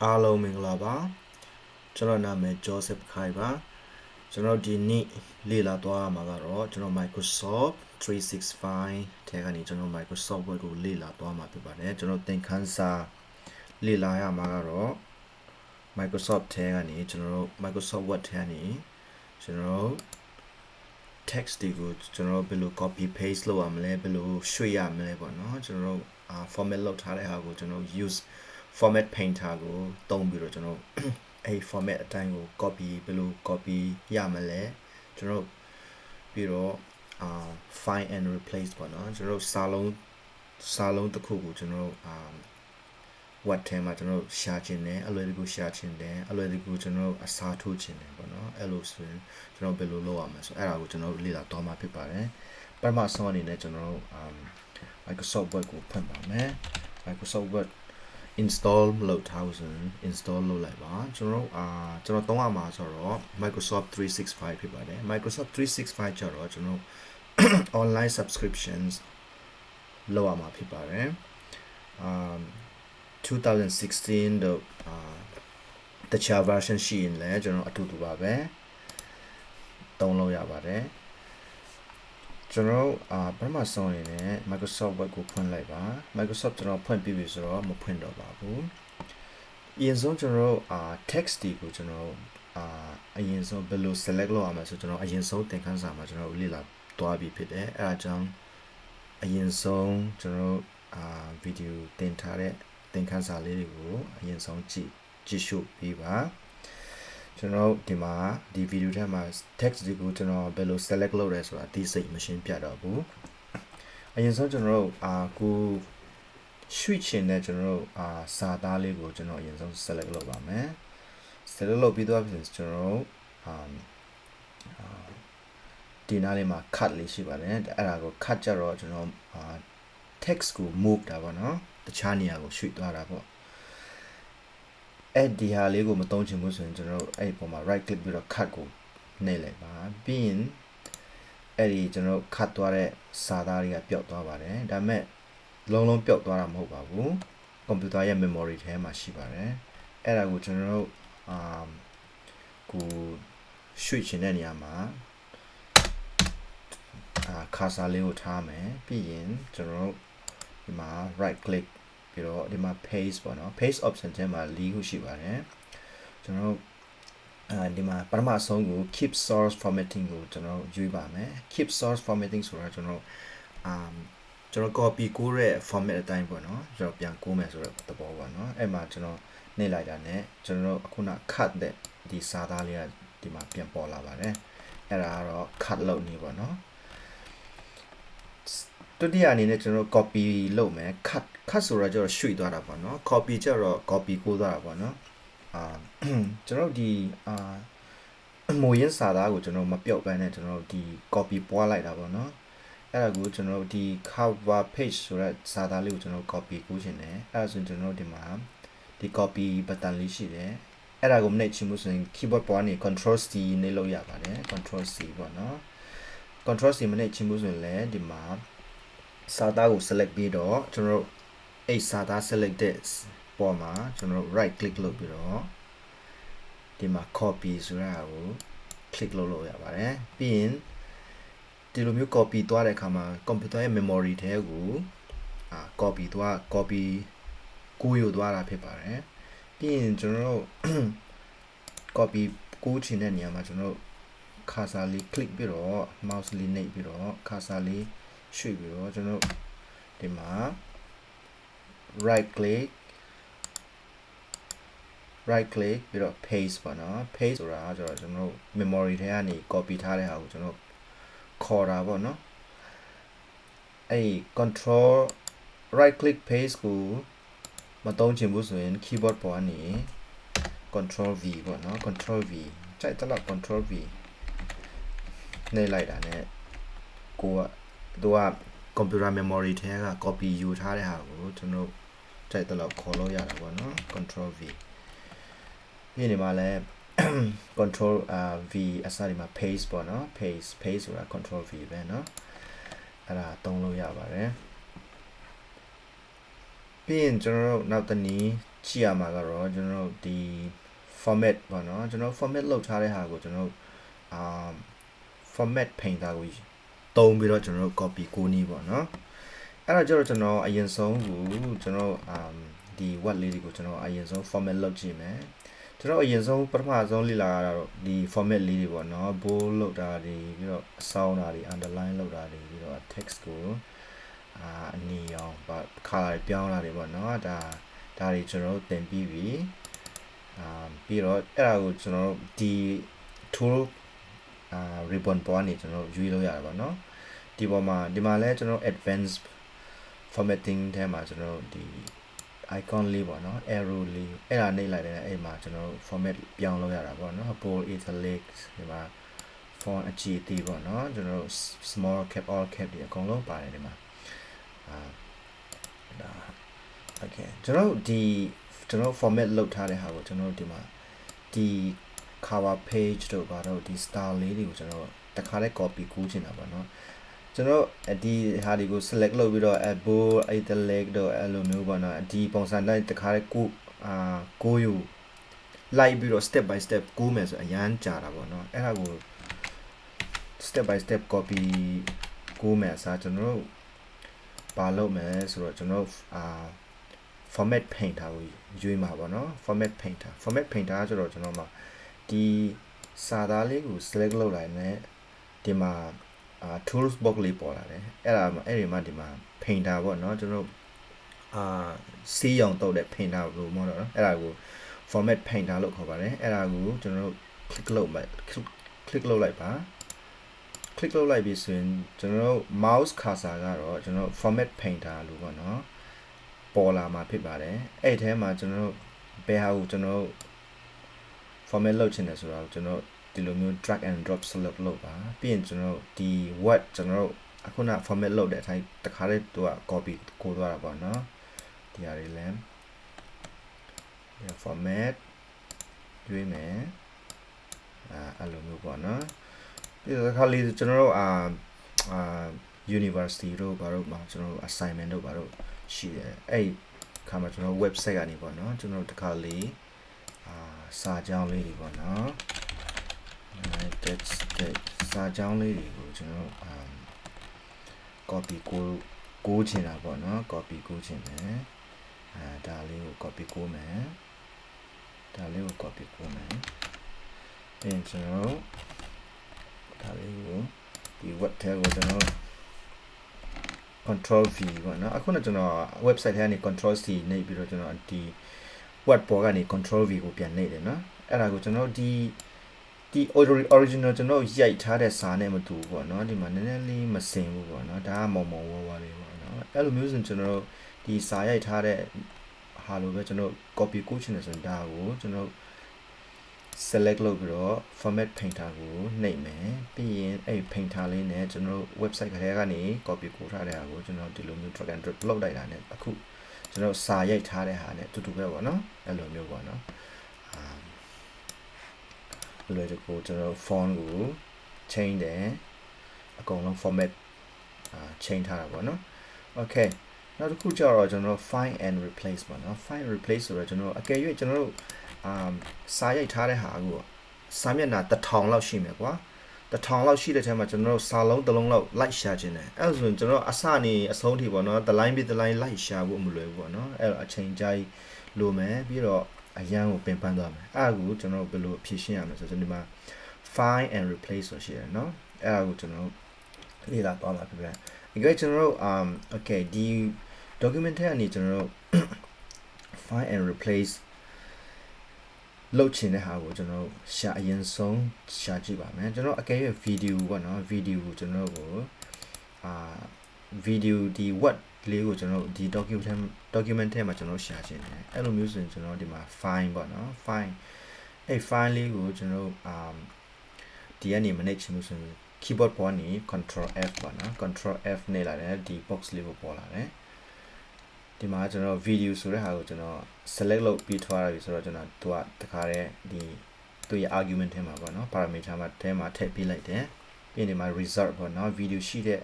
အားလုံးမင်္ဂလာပါကျွန်တော်နာမည် Joseph Khai ပါကျွန်တော်ဒီနေ့လေ့လာသွားမှာကတော့ကျွန်တော် Microsoft 365ထဲကနေကျွန်တော် Microsoft Word ကိုလေ့လာသွားမှာဖြစ်ပါတယ်ကျွန်တော်သင်ခန်းစာလေ့လာရမှာကတော့ Microsoft ထဲကနေကျွန်တော် Microsoft Word ထဲကနေကျွန်တော် text တွေကိုကျွန်တော်ဘယ်လို copy paste လုပ်ရမလဲဘယ်လိုရွှေ့ရမလဲပေါ့နော်ကျွန်တော်format လုပ်ထားတဲ့ဟာကိုကျွန်တော် use format painter ကိုသုံးပြီးတော့ကျွန်တော်အဲ့ format အတိုင်းကို copy ဘယ်လို copy ရမလဲကျွန်တော်ပြီးတော့find and replace ပေါ့နော်ကျွန်တော်စာလုံးတစ်ခုကိုကျွန်တော်Word ထဲမှာကျွန်တော်ရှာချင်တယ်အလွယ်တကူရှာချင်တယ်အလွယ်တကူကျွန်တော်အစားထိုးချင်တယ်ပေါ့နော်အဲ့လိုဆိုရင်ကျွန်တော်ဘယ်လိုလုပ်ရမလဲဆိုအဲ့ဒါကိုကျွန်တော်လေ့လာသွားမှာဖြစ်ပါတယ်ပထမဆုံးအနေနဲ့ကျွန်တော်Microsoft Word ကိုဖွင့်ပါမယ် Microsoft Word install မလုပ်ထားဘူးဆိုရင် install လုပ်လိုက်ပါကျွန်တော်သုံးရမှာဆိုတော့ Microsoft 365ဖြစ်ပါတယ် Microsoft 365ကျတော့ကျွန်တော် online subscriptions လုပ်ရမှာဖြစ်ပါတယ်2016တော့တခြား version ရှိရင်လည်းကျွန်တော်အတူတူပါပဲသုံးလို့ရပါတယ်ကျွန်တော်ပထမဆုံးအနေနဲ့ Microsoft Word ကိုဖွင့်လိုက်ပါ Microsoft ကျွန်တော်ဖွင့်ပြီးပြီဆိုတော့မဖွင့်တော့ပါဘူးအရင်ဆုံးကျွန်တော်text တွေကိုကျွန်တော်အရင်ဆုံးဘယ်လို select လုပ်ရမလဲဆိုကျွန်တော်အရင်ဆုံးသင်ခန်းစာမှာကျွန်တော်လေ့လာသွားပြီးဖြစ်တယ်အဲဒါကြောင့်အရင်ဆုံးကျွန်တော်ဗီဒီယိုတင်ထားတဲ့သင်ခန်းစာလေးတွေကိုအရင်ဆုံးကြည့်ရှုပြီးပါကျွန်တော်ဒီမှာဒီဗီဒီယိုထဲမှာ text တွေကိုကျွန်တော်ဘယ်လို select လုပ်ရဲဆိုတာဒီစိတ်မရှင်းပြတော့ဘူးအရင်ဆုံးကျွန်တော်ကိုရွှေ့ချင်တဲ့ကျွန်တော်စာသားလေးကိုကျွန်တော်အရင်ဆုံး select လုပ်ပါမယ် select လုပ်ပြီးတော့ကျွန်တော်ဒီနားလေးမှာ cut လေးရှိပါတယ်အဲ့ဒါကို cut ကြတော့ကျွန်တော် text ကို move တာပေါ့နော်တခြားနေရာကိုရွှေ့သွားတာပေါ့အဲ့ဒီဟာလေးကိုမသုံးချင်ဘူးဆိုရင်ကျွန်တော်အဲ့ဒီပုံမှာ right click ပြီးတော့ cut ကိုနှိပ်လိုက်ပါပြီးရင်အဲ့ဒီကျွန်တော် cut သွားတဲ့စာသားတွေကပျောက်သွားပါတယ်ဒါပေမဲ့လုံးပျောက်သွားတာမဟုတ်ပါဘူးကွန်ပျူတာရဲ့ memory ထဲမှာရှိပါတယ်အဲ့ဒါကိုကျွန်တော်ကိုရွှေ့ချင်တဲ့နေရာမှာcursor လေးကိုထားမယ်ပြီးရင်ကျွန်တော်ဒီမှာ right click ပြီးတော့ဒီမှာ paste ပေါ့နော် paste option ထဲမှာ4ခုရှိပါတယ်ကျွန်တော်ဒီမှာပထမဆုံးကို keep source formatting ကိုကျွန်တော်ရွေးပါမယ် keep source formatting ဆိုတာကျွန်တော် copy ကိုတဲ့ format အတိုင်းပေါ့နော်ကျွန်တော်ပြန်ကိုးမယ်ဆိုတော့သဘောပေါ့နော်အဲ့မှာကျွန်တော်နှိပ်လိုက်တာနဲ့ကျွန်တော်အခုန cut တဲ့ဒီစာသားလေးကဒီမှာပြန်ပေါ်လာပါတယ်အဲ့ဒါကတော့ cut လုပ်နေပေါ့နော်ဒုတိယအနေနဲ့ကျွန်တော် copy လုပ်မယ် cut ဆိုတော့ကျတော့ရွှေ့သွားတာပေါ့နော် copy ကျတော့ copy ကိုးသွားတာပေါ့နော်ကျွန်တော်ဒီမိုးရင်းစာသားကိုကျွန်တော်မပြောက်ပန်းနဲ့ကျွန်တော်ဒီ copy ပွားလိုက်တာပေါ့နော်အဲ့ဒါကိုကျွန်တော်ဒီ cover page ဆိုတဲ့စာသားလေးကိုကျွန်တော် copy ကိုးချင်တယ်အဲ့ဒါဆိုကျွန်တော်ဒီမှာဒီ copy button လေးရှိတယ်အဲ့ဒါကိုမနှိပ်ချင်ဘူးဆိုရင် keyboard ပေါ်ကနေ control C နှိပ်လို့ရပါတယ် control C ပေါ့နော် control C မနှိပ်ချင်ဘူးဆိုရင်လည်းဒီမှာစာသားကို select ပြီးတော့ကျွန်တော်အဲ့စာသား select တဲ့ပေါ်မှာကျွန်တော် right click လုပ်ပြီးတော့ဒီမှာ copy ဆိုတာကို click လုပ်လို့ရပါတယ်ပြီးရင်ဒီလိုမျိုး copy သွားတဲ့အခါမှာ computer ရဲ့ memory ထဲကိုcopy ကိုးယူသွားတာဖြစ်ပါတယ်ပြီးရင်ကျွန်တော်တို့ copy ကိုးချင်တဲ့နေရာမှာကျွန်တော်တို့ cursor လေး click ပြီးတော့ mouse လေးနှိပ်ပြီးတော့ cursor လေးရွှေ့ပြီးတော့ကျွန်တော်ဒီမှာ right click ပြီးတော့ paste ပေါ့နော် paste ဆိုတာကျွန်တော် memory ထဲကနေ copy ထားတဲ့ဟာကိုကျွန်တော်ခေါ်တာပေါ့နော်အဲ့ control right click paste ကိုမသုံးချင်ဘူးဆိုရင် keyboard ပေါ်ကနေ control V ပေါ့နော် control V ကြိုက်တဲ့လောက် control V နှိပ်လိုက်တာနဲ့သူက computer memory ထဲက copy ယူထားတဲ့ဟာကိုကျွန်တော်ကြိုက်တဲ့လောက်ခေါ်လို့ရတာပေါ့နော် control V ပြီးနေမှာလဲ control V အစားဒီမှာ paste ပေါ့နော် paste ဆိုတာ control V ပဲเนาะအဲ့ဒါသုံးလို့ရပါတယ်ပြီးရင်ကျွန်တော်တို့နောက်တနည်း ကြည့်ရမှာကတော့ကျွန်တော်တို့ဒီ format ပေါ့နော်ကျွန်တော် format လောက်ထားတဲ့ဟာကိုကျွန်တော်format painter ကိုသုံးပြီးတော့ကျွန်တော်တို့ copy ကိုနည်းပေါ့နော်အဲ့တော့ကျွန်တော်အရင်ဆုံးကိုကျွန်တော်ဒီ word လေးတွေကိုကျွန်တော်အရင်ဆုံး format လုပ်ကြည့်မယ်ကျွန်တော်အရင်ဆုံးပထမဆုံးလေ့လာရတာတော့ဒီ format လေးတွေပေါ့နော် bold လောက်တာတွေပြီးတော့အဆောင်းတာတွေ underline လောက်တာတွေပြီးတော့ text ကိုအနီရောင်ပါ color ပြောင်းတာတွေပေါ့နော်ဒါတွေကျွန်တော်သင်ပြီးပြီပြီးတော့အဲ့ဒါကိုကျွန်တော်ဒီ tool ribbon ပေါ်ကနေကျွန်တော်ရွေးလို့ရတယ်ပေါ့နော်ဒီပေါ်မှာဒီမှာလဲကျွန်တော် advanced formatting ထဲမှာကျွန်တော်ဒီ icon လေးပေါ့နော် arrow လေးအဲ့ဒါနှိပ်လိုက်တယ်အဲ့မှာကျွန်တော် format ပြောင်းလို့ရတာပေါ့နော် bold italics ဒီမှာ font အကြီးအသေးပေါ့နော်ကျွန်တော် small cap all cap တွေအကုန်လုံးပါတယ်ဒီမှာဒါ okay ကျွန်တော် format လုပ်ထားတဲ့ဟာကိုကျွန်တော်ဒီမှာဒီ cover page တို့ဘာလို့ဒီ style လေးတွေကိုကျွန်တော်တခါတည်း copy ကူးချင်တာပေါ့နော်ကျွန်တော်ဒီဟာတွေကို select လုပ်ပြီးတော့ bold italic တို့အဲ့လိုမျိုးပေါ့နော်ဒီပုံစံတိုင်းတခါတည်းကိုယူလိုက်ပြီးတော့ step by step ကူးမယ်ဆိုအရန်ကြာတာပေါ့နော်အဲ့ဒါကို step by step copy ကူးမယ်အစားကျွန်တော်တို့ပါလုပ်မယ်ဆိုတော့ကျွန်တော်format painter ကိုရွေးမှာပေါ့နော် format painter ဆိုတော့ကျွန်တော်မှာဒီစာသားလေးကို select လုပ်လိုက်မယ်ဒီမှာtools box လေးပေါ်လာတယ်အဲ့ဒီမှာဒီမှာ painter ပေါ့နော်ကျွန်တော်စီးရောင်တုပ်တဲ့ painter လို့မဟုတ်တော့အဲ့ဒါကို format painter လို့ခေါ်ပါတယ်အဲ့ဒါကိုကျွန်တော် click လုပ်လိုက်ပါ click လုပ်လိုက်ပြီးဆိုရင်ကျွန်တော် mouse cursor ကတော့ကျွန်တော် format painter လို့ပေါ့နော်ပေါ်လာမှာဖြစ်ပါတယ်အဲ့ထဲမှာကျွန်တော်ဘယ်ဟာကိုကျွန်တော် format လုပ်ချင်တယ်ဆိုတော့ကျွန်တော်ဒီလိုမျိုး drag and drop select လုပ်ပါပြီးရင်ကျွန်တော်ဒီ word ကျွန်တော်အခုန format လုပ်တဲ့အတိုင်းတခါလေးသူက copy ကိုသွားတာပေါ့နော်ဒီဟာတွေလည်း format ရွေးမယ်အဲ့လိုမျိုးပေါ့နော်ဒီခါလေးကျွန်တော်တို့university တို့ဘာလို့မှာကျွန်တော်တို့ assignment တို့ဘာလို့ရှိတယ်အဲ့ခါမှာကျွန်တော် website ကနေပေါ့နော်ကျွန်တော်တို့တခါလေးစာကြောင်းလေးတွေပေါ့နော် text စာကြောင်းလေးတွေကိုကျွန်တော်copy ကိုချင်တာပေါ့နော် copy ကိုချင်မယ်ဒါလေးကို copy ကိုမယ်ပြီးရင်ကျွန်တော်ဒါလေးကိုဒီ web ထဲကိုကျွန်တော် control V ပေါ့နော်အခုနကျွန်တော် website ထဲကနေ control C နှိပ်ပြီးတော့ကျွန်တော်ဒီ web ပေါ်ကနေ control V ကိုပြန်နှိပ်တယ်နော်အဲ့ဒါကိုကျွန်တော်ဒီ original ကျွန်တော်ရိုက်ထားတဲ့စာနဲ့မတူဘူးပေါ့နော်ဒီမှာနည်းနည်းလေးမစင်ဘူးပေါ့နော်ဒါကမော်ဝါလေးပေါ့နော်အဲ့လိုမျိုးဆိုကျွန်တော်ဒီစာရိုက်ထားတဲ့ဟာလိုပဲကျွန်တော် copy ကိုချင်တယ်ဆိုရင်ဒါကိုကျွန်တော် select လုပ်ပြီးတော့ format painter ကိုနှိပ်မယ်ပြီးရင်အဲ့ painter လေးနဲ့ကျွန်တော် website ထဲကနေ copy ကိုထားတဲ့ဟာကိုကျွန်တော်ဒီလိုမျိုး drag and drop လုပ်လိုက်တာနဲ့အခုကျွန်တော်စာရိုက်ထားတဲ့ဟာနဲ့တူတူပဲပေါ့နော်အဲ့လိုမျိုးပေါ့နော်လွယ်တကူကျွန်တော် font ကို change တယ်အကုန်လုံး format change ထားတာပေါ့နော် okay နောက်တစ်ခုကျတော့ကျွန်တော် find and replace ပေါ့နော် find and replace ဆိုတော့ကျွန်တော်အကယ်၍ကျွန်တော်တို့စာရိုက်ထားတဲ့ဟာကိုစာမျက်နှာ1000လောက်ရှိမယ်ကွာ1000လောက်ရှိတဲ့ထဲမှာကျွန်တော်တို့စာလုံးတစ်လုံးလောက် like ရှာခြင်းတယ်အဲ့ဆိုရင်ကျွန်တော်အစနေအဆုံးထိပေါ့နော်တစ် line ပြီးတစ် line like ရှာဖို့မလွယ်ဘူးပေါ့နော်အဲ့တော့အချိန်ကြာလိုမယ်ပြီးတော့အရန်ကိုပင်ပန်းသွားမယ်အဲ့ဒါကိုကျွန်တော်ဘယ်လိုဖြည့်ရှင်းရမလဲဆိုတော့ဒီမှာ find and replace ဆိုရှိတယ်နော်အဲ့ဒါကိုကျွန်တော်လေ့လာသွားမှာဖြစ်ပါတယ်ဒီကကျွန်တော်တို့okay ဒီ document ထဲကနေကျွန်တော်တို့ find and replace လုပ်ချင်တဲ့ဟာကိုကျွန်တော်အရင်ဆုံးရှာကြည့်ပါမယ်ကျွန်တော်အကယ်၍ video ပေါ့နော် video ကိုကျွန်တော်ကိုvideo ဒီ word လေးကိုကျွန်တော်ဒီ document ထဲမှာကျွန်တော်ရှာချင်တယ်အဲ့လိုမျိုးဆိုရင်ကျွန်တော်ဒီမှာ file ပေါ့နော် file အဲ့ file လေးကိုကျွန်တော်ဒီကနေမနှိပ်ချင်ဘူးဆိုရင် keyboard ပေါ်ကနေ control F ပေါ့နော် control F နှိပ်လိုက်တယ်ဒီ box လေးကိုပေါ်လာတယ်ဒီမှာကျွန်တော် video ဆိုတဲ့ဟာကိုကျွန်တော် select လုပ်ပြီးထွားရပြီဆိုတော့ကျွန်တော်သူကတခါတည်းဒီသူရဲ့ argument ထဲမှာပေါ့နော် parameter မှာထဲမှာထည့်ပေးလိုက်တယ်ပြီးရင်ဒီမှာ result ပေါ့နော် video ရှိတဲ့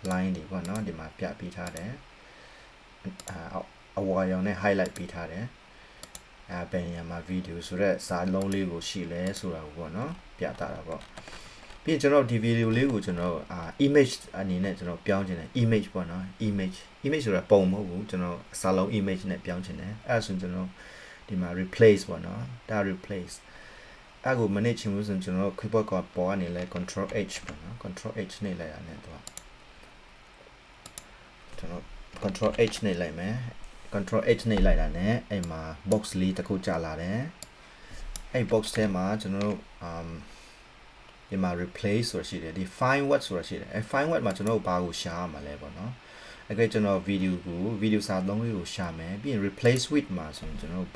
line တွေပေါ့နော်ဒီမှာပြပေးထားတယ်အဝါရောင်နဲ့ highlight ပေးထားတယ် ဘယ်နေရာမှာ video ဆိုတဲ့စာလုံးလေးကိုရှိလဲဆိုတာကိုပေါ့နော်ပြတာတာပေါ့ပြီးကျွန်တော်ဒီ video လေးကိုကျွန်တော် image အနေနဲ့ကျွန်တော်ပြောင်းချင်တယ် image ပေါ့နော် image ဆိုတာပုံမဟုတ်ဘူးကျွန်တော်စာလုံး image နဲ့ပြောင်းချင်တယ်အဲ့ဒါဆိုကျွန်တော်ဒီမှာ replace ပေါ့နော်ဒါ replace အဲ့ကိုမနစ်ချင်ဘူးဆိုရင်ကျွန်တော် keyboard ကပေါ်ကနေလဲ control H ပေါ့နော် control H နဲ့လိုက်ရတယ်တော့ကျွန်တော် control H နဲ့လိုက်မယ် control H နဲ့လိုက်တာနဲ့အဲ့မှာ box လေးတစ်ခုကြာလာတယ်အဲ့ box ထဲမှာကျွန်တော်တို့ဒီမှာ replace ဆိုတာရှိတယ်ဒီ find what ဆိုတာရှိတယ်အဲ့ find what မှာကျွန်တော်တို့ဘာကိုရှာရမှာလဲပေါ့နော်အဲ့ကဲကျွန်တော် video စာသုံးလေးကိုရှာမယ်ပြီးရင် replace with မှာဆိုရင်ကျွန်တော်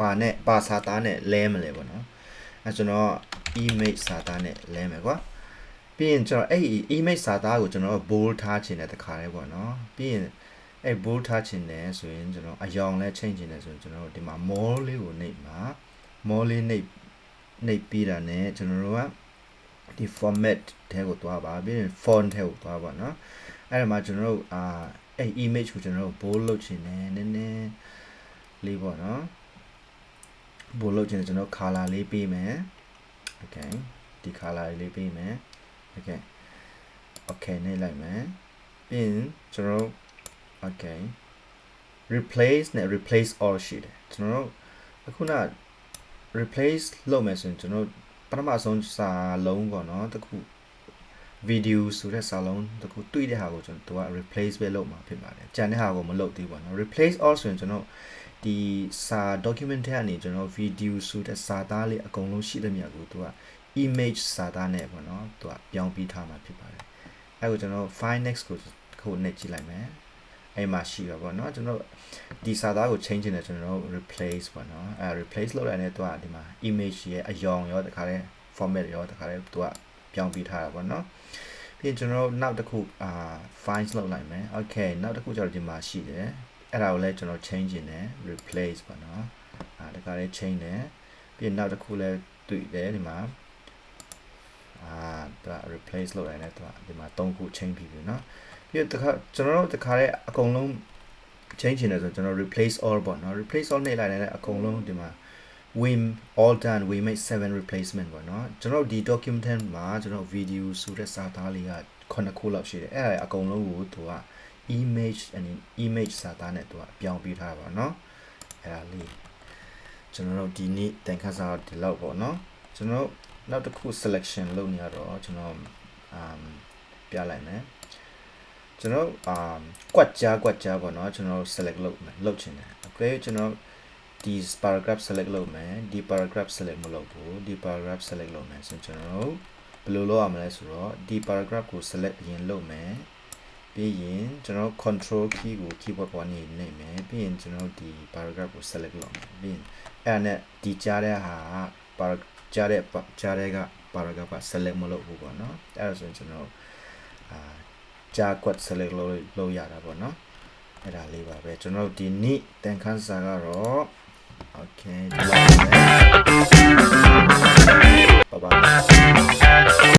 ဘာစာသားနဲ့လဲမလဲပေါ့နော်အဲ့ကျွန်တော် image စာသားနဲ့လဲမယ်ကွာပြီးရင်ကျွန်တော်အဲ့ image စာသားကိုကျွန်တော် bold ထားချင်တဲ့တခါတည်းပေါ့နော်ပြီးရင်အဲ့ bold ထားချင်တယ်ဆိုရင်ကျွန်တော်အယောင်လဲချိန်ချင်တယ်ဆိုရင်ကျွန်တော်ဒီမှာ more လေးကိုနှိပ်မှာ more လေးနှိပ်ပြီးတာနဲ့ကျွန်တော်တို့ကဒီ format ထဲကိုသွားပါပြီးရင် font ထဲကိုသွားပါနော်အဲ့ဒါမှကျွန်တော်တို့အဲ့ image ကိုကျွန်တော်တို့ bold လုပ်ချင်တယ်နည်းနည်းလေးပေါ့နော် bold လုပ်ချင်တယ်ကျွန်တော် color လေးပေးမယ် okay ဒီ color လေးပေးမယ် okay နဲ့လိုက်မယ်ပြီးရင်ကျွန်တော်တို့ okay replace နဲ့ replace all ရှိတယ်ကျွန်တော်တို့အခုန replace လုပ်မယ်ဆိုရင်ကျွန်တော်ပထမဆုံးစာလုံးပေါ့နော်တခု video ဆိုတဲ့စာလုံးတခုတွေ့တဲ့ဟာကိုကျွန်တော်က replace ပဲလုပ်မှာဖြစ်ပါတယ်ကြံတဲ့ဟာကိုမလုပ်သေးဘူးပေါ့နော် replace all ဆိုရင်ကျွန်တော်ဒီစာ document ထဲကနေကျွန်တော် video ဆိုတဲ့စာသားလေးအကုန်လုံးရှိသမျှကိုသူက image စာသားနဲ့ပေါ့နော်သူကပြောင်းပြီးထားမှာဖြစ်ပါတယ်အဲ့ကိုကျွန်တော် find next ကိုခုနဲ့ကြည့်လိုက်မယ်အဲ့မှာရှိတော့ပေါ့နော်ကျွန်တော်ဒီစာသားကို change နေတယ်ကျွန်တော် replace ပေါ့နော်အဲ replace လုပ်လိုက်တဲ့သူကဒီမှာ image ရဲ့အယောင်ရောတခါတည်း format ရောတခါတည်းသူကပြောင်းပြီးထားတာပေါ့နော်ပြီးရင်ကျွန်တော်နောက်တစ်ခုfind လုပ်လိုက်မယ် okay နောက်တစ်ခုကျတော့ဒီမှာရှိတယ်အဲ့ဒါကိုလည်းကျွန်တော် change နေတယ် replace ပေါ့နော်တခါတည်း change တယ်ပြီးရင်နောက်တစ်ခုလည်းတွေ့တယ်ဒီမှာသူက replace လုပ်လိုက်တယ်သူကဒီမှာ3ခု change ပြီးပြီနော်ပြီးတော့ကျွန်တော်တို့တခါတည်းအကုန်လုံး change နေတယ်ဆိုကျွန်တော် replace all ပေါ့နော် replace all နှိပ်လိုက်တယ်အကုန်လုံးဒီမှာ we all done we made 7 replacement ပေါ့နော်ကျွန်တော်ဒီ document မှာကျွန်တော် video ဆိုတဲ့စာသားလေးက9ခုလောက်ရှိတယ်အဲ့ဒါအကုန်လုံးကိုသူက image စာသားနဲ့သူကပြောင်းပေးထားတာပါနော်အဲ့ဒါလေးကျွန်တော်တို့ဒီနေ့သင်ခန်းစာဒီလောက်ပေါ့နော်ကျွန်တော်နောက်တစ်ခု selection လုပ်နေရတော့ကျွန်တော်ပြလိုက်မယ်ကျွန်တော်ကွက်ကြားပေါ့နော်ကျွန်တော် select လုပ်ချင်တယ် okay ကျွန်တော်ဒီ paragraph select လုပ်မယ်ဒီ paragraph select မလုပ်ဘူးဒီ paragraph select လုပ်မယ်ဆိုကျွန်တော်ဘယ်လိုလုပ်ရမလဲဆိုတော့ဒီ paragraph ကို select အရင်လုပ်မယ်ပြီးရင်ကျွန်တော် control key ကို keyboard ပေါ်နေနှိပ်မယ်ပြီးရင်ကျွန်တော်ဒီ paragraph ကို select လုပ်မယ်ပြီးရင်အဲ့ဒါနဲ့ဒီကြားတဲ့ဟာကြားတဲ့က paragraph က select မလုပ်ဘူးပေါ့နော်အဲ့ဒါဆိုရင်ကျွန်တော်ကြားကွက် select လုပ်ရတာပေါ့နော်အဲ့ဒါလေးပါပဲကျွန်တော်ဒီနေ့သင်ခန်းစာကတော့ okay ဒီလောက်ပဲ bye bye